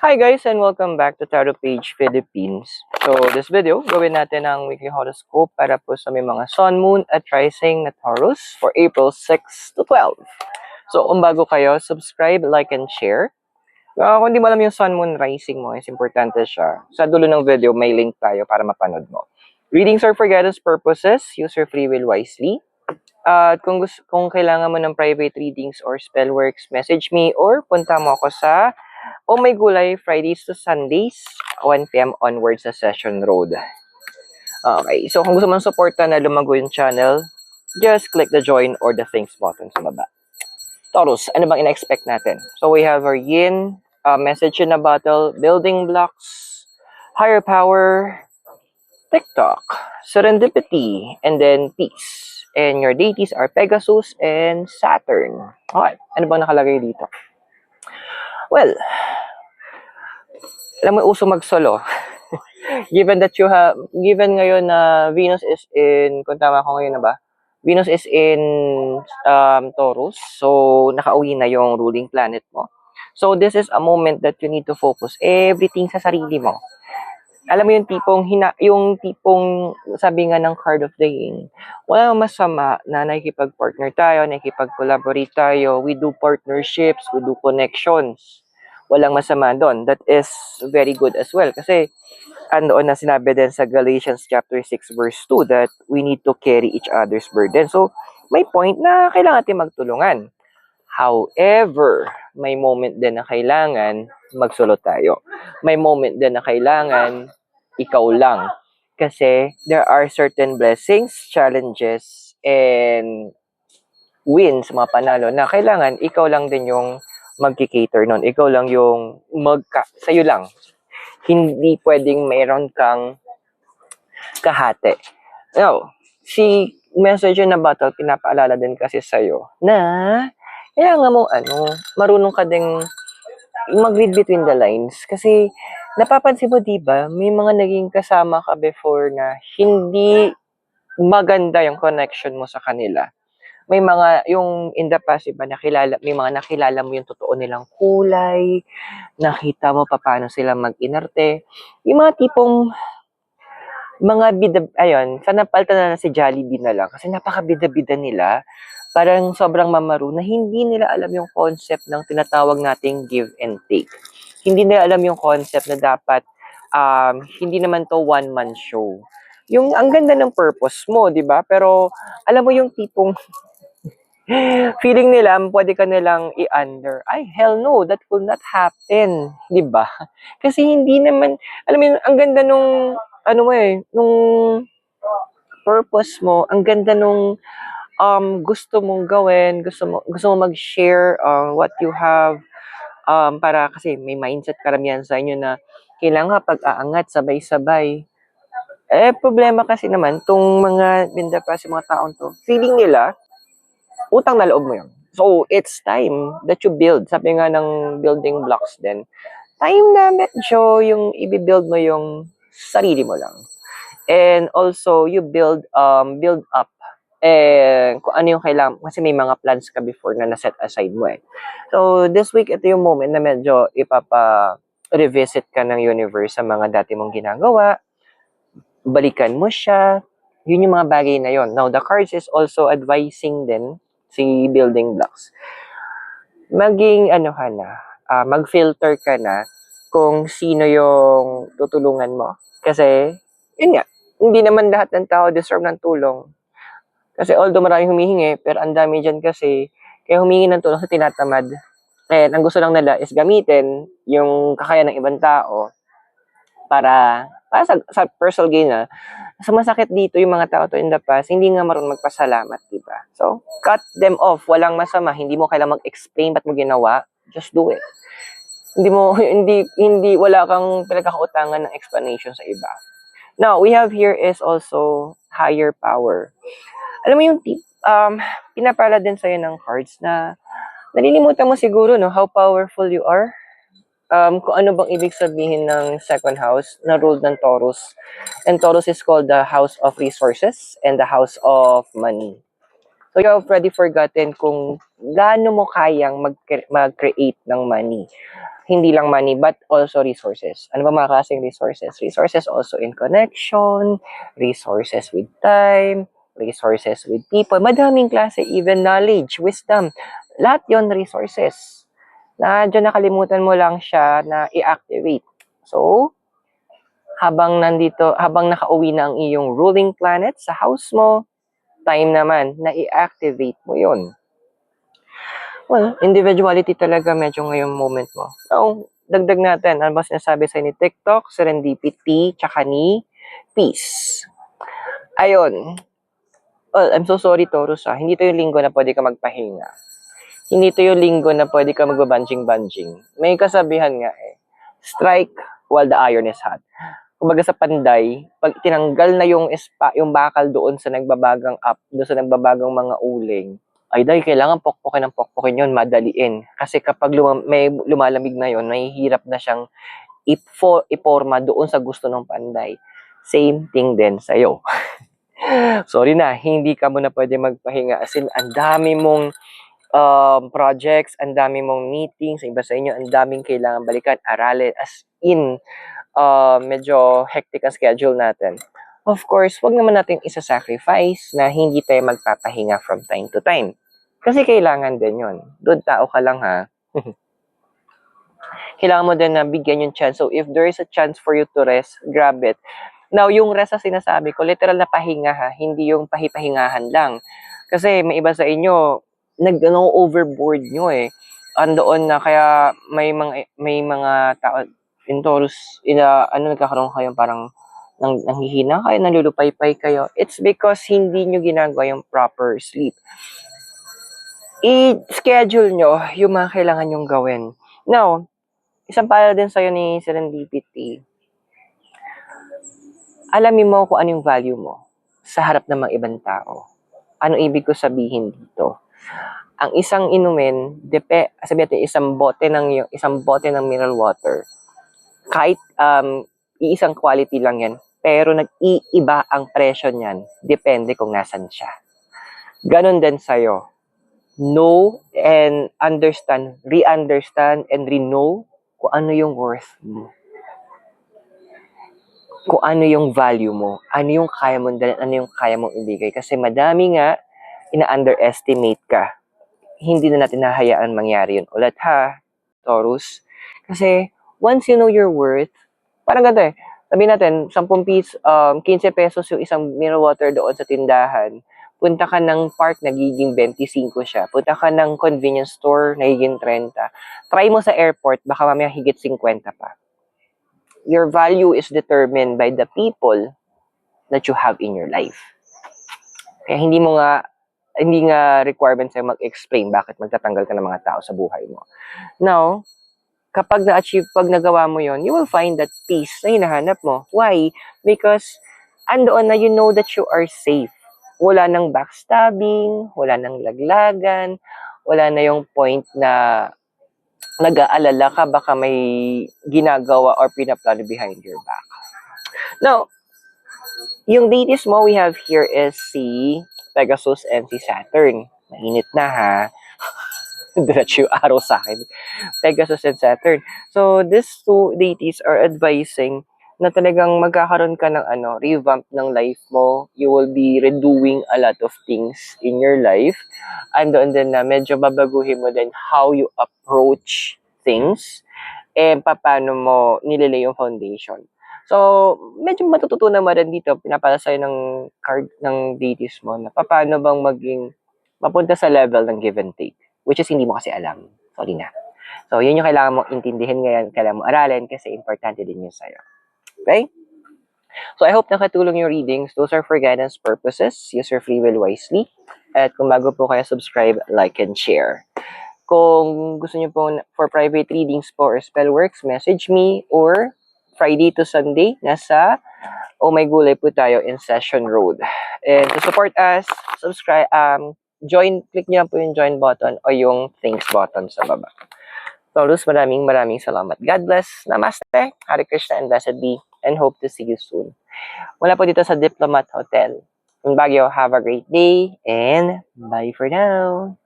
Hi guys and welcome back to Tarot Page Philippines. So this video, gawin natin ang weekly horoscope para po sa may mga Sun, Moon at Rising na Taurus for April 6 to 12. So kung bago kayo, subscribe, like, and share. Kung di mo alam yung Sun, Moon, Rising mo, is importante siya. Sa dulo ng video, may link tayo para mapanood mo. Readings are for guidance purposes. Use your free will wisely. At kung kailangan mo ng private readings or spell works, message me or punta mo ako sa Oh My Gulay, Fridays to Sundays, 1 p.m. onwards sa Session Road. Okay, so kung gusto mo ng suporta na lumago yung channel, just click the join or the thanks button sa baba. Taurus, ano bang ina-expect natin? So we have our yin, message in a bottle, building blocks, higher power, TikTok, serendipity, and then peace. And your deities are Pegasus and Saturn. Okay, ano bang nakalagay dito? Well, alam mo, uso mag-solo. Given ngayon na Venus is in, kung tama ko ngayon na ba? Venus is in Taurus. So, nakauwi na yung ruling planet mo. So, this is a moment that you need to focus everything sa sarili mo. Alam mo yung tipong sabi nga ng card of the yin, wala masama na nakikipag-partner tayo, nakikipag-collaborate tayo, we do partnerships, we do connections. Walang masama doon. That is very good as well. Kasi, andoon na sinabi din sa Galatians chapter 6 verse 2 that we need to carry each other's burden. So, may point na kailangan natin magtulungan. However, may moment din na kailangan magsolo tayo. May moment din na kailangan ikaw lang. Kasi there are certain blessings, challenges, and wins, mga panalo, na kailangan ikaw lang din yung magki-cater nun. Ikaw lang yung sa'yo lang. Hindi pwedeng mayroon kang kahati. Now, si message na battle, pinapaalala din kasi sa'yo na kaya nga mo, marunong ka ding mag-read between the lines. Kasi, napapansin mo, diba, may mga naging kasama ka before na hindi maganda yung connection mo sa kanila. May mga, yung in the past, diba, may mga nakilala mo yung totoo nilang kulay, nakita mo paano sila mag-inarte. Yung mga tipong, mga bida, ayun, sana palta na si Jollibee na lang. Kasi napaka-bida-bida nila. Parang sobrang mamaro na hindi nila alam yung concept ng tinatawag nating give and take. Hindi nila alam yung concept na dapat hindi naman to one-man show. Yung ang ganda ng purpose mo, 'di ba? Pero alam mo yung tipong feeling nila pwede ka nilang i-under. Ay, hell no, that will not happen, 'di ba? Kasi hindi naman, alam mo yun, ang ganda nung nung purpose mo, ang ganda nung gusto mong gawin, gusto mo mag-share what you have, para kasi may mindset karamihan sa inyo na kailangan pag-aangat sabay-sabay. Problema kasi naman tong mga bindapas, yung mga taon to, feeling nila utang na loob mo yun. So, it's time that you build. Sabi nga ng building blocks din, time na medyo yung i-build mo yung sarili mo lang. And also, you build up kung ano yung kailangan, kasi may mga plans ka before na na-set aside mo eh. So, this week, ito yung moment na medyo revisit ka ng universe sa mga dati mong ginagawa, balikan mo siya, yun yung mga bagay na yon. Now, the cards is also advising din si building blocks. Maging, mag-filter ka na kung sino yung tutulungan mo. Kasi, yun nga, hindi naman lahat ng tao deserve ng tulong. Kasi although maraming humihingi, pero ang dami dyan kasi, kaya humingi ng tulong sa tinatamad. And ang gusto lang nila is gamitin yung kakayahan ng ibang tao para sa personal gain na. So masakit dito yung mga tao to in the past, hindi nga marunong magpasalamat, diba? So, cut them off. Walang masama. Hindi mo kailangang mag-explain ba't mo ginawa. Just do it. Wala kang pinagkakautangan ng explanation sa iba. Now, we have here is also higher power. Alam mo yung pinapala din sa'yo ng cards na nalilimutan mo siguro, no, how powerful you are. Kung ano bang ibig sabihin ng second house na ruled ng Taurus. And Taurus is called the house of resources and the house of money. So you have already forgotten kung gaano mo kayang mag-create ng money. hindi lang money, but also resources. Ano ba mga klaseng resources? Resources also in connection, resources with time, resources with people. Madaming klase, even knowledge, wisdom. Lahat yon resources. Na dyan nakalimutan mo lang siya na i-activate. So, habang nakauwi na ang iyong ruling planet sa house mo, time naman na i-activate mo yon. Well, individuality talaga medyo ngayong moment mo. So, dagdag natin, ano ba sinasabi sa ni TikTok, serendipity, tsaka ni peace. Ayun. Well, I'm so sorry, Taurus, Hindi to yung linggo na pwede ka magpahinga. Hindi to yung linggo na pwede ka magbabanjing-banjing. May kasabihan nga strike while the iron is hot. Kumbaga sa panday, pag tinanggal na yung bakal doon sa nagbabagang doon sa nagbabagang mga uling, ay dahil kailangan pokpokin yun, madaliin. Kasi kapag may lumalamig na yun, mahihirap na siyang iporma doon sa gusto ng panday. Same thing din sa'yo. Sorry na, hindi ka muna pwede magpahinga. As in, ang dami mong projects, ang dami mong meetings, iba sa inyo, ang daming kailangan balikan, aralin. As in, medyo hectic ang schedule natin. Of course, wag naman natin isa-sacrifice na hindi tayo magpapahinga from time to time. Kasi kailangan din yun. Doon tao ka lang ha. Kailangan mo din na bigyan yung chance. So if there is a chance for you to rest, grab it. Now, yung rest na sinasabi ko, literal na pahinga ha, hindi yung pahipahingahan lang. Kasi may iba sa inyo, overboard nyo Andoon na kaya may mga tao in Taurus, nagkakaroon kayo parang nanghihina kayo, nalulupay-pay kayo. It's because hindi nyo ginagawa yung proper sleep. I-schedule nyo yung mga kailangan nyong gawin. Now, isang pala din sa'yo ni Serendipity. Alamin mo kung ano yung value mo sa harap ng mga ibang tao. Ano ibig ko sabihin dito? Ang isang inumin, sabi natin isang bote ng mineral water. Kahit iisang quality lang yan, pero nag-iiba ang presyo niyan, depende kung nasan siya. Ganon din sa'yo. Know and understand, re-understand and re-know kung ano yung worth mo. Kung ano yung value mo, ano yung kaya mong dalhin, ano yung kaya mong ibigay. Kasi madami nga, ina-underestimate ka. Hindi na natin nahayaan mangyari yun ulit ha, Taurus. Kasi once you know your worth, parang ganito sabihin natin, 10 piso, 15 pesos yung isang mineral water doon sa tindahan. Punta ka ng park, nagiging 25 siya. Punta ka ng convenience store, nagiging 30. Try mo sa airport, baka mamaya higit 50 pa. Your value is determined by the people that you have in your life. Kaya hindi nga requirement sa'yo mag-explain bakit magtatanggal ka ng mga tao sa buhay mo. Now, kapag pag nagawa mo yon, you will find that peace na hinahanap mo. Why? Because andoon na you know that you are safe. Wala nang backstabbing, wala nang laglagan, wala na yung point na nag-aalala ka baka may ginagawa or pinaplano behind your back. Now, yung deities mo we have here is si Pegasus and si Saturn. Mainit na ha. Diretso yung araw sa akin. Pegasus and Saturn. So, these two deities are advising na talagang magkakaroon ka ng revamp ng life mo. You will be redoing a lot of things in your life. And doon din na medyo babaguhin mo din how you approach things and paano mo nililay yung foundation. So, medyo matututunan mo rin dito, pinapala sa'yo ng card ng deities mo na paano bang mapunta sa level ng give and take, which is hindi mo kasi alam. Sorry na. So, yun yung kailangan mo intindihin ngayon, kailangan mo aralin kasi importante din yun sa'yo. Okay? So, I hope nakatulong yung readings. Those are for guidance purposes. Use your free will wisely. At kung bago po kayo, subscribe, like, and share. Kung gusto niyo po for private readings po or spellworks, message me or Friday to Sunday, nasa Oh My Gulay po tayo in Session Road. And to support us, subscribe, click niyo po yung join button o yung thanks button sa baba. Taurus, maraming salamat. God bless. Namaste. Hare Krishna and blessed be. And hope to see you soon. Wala po dito sa Diplomat Hotel in Baguio. Have a great day and bye for now.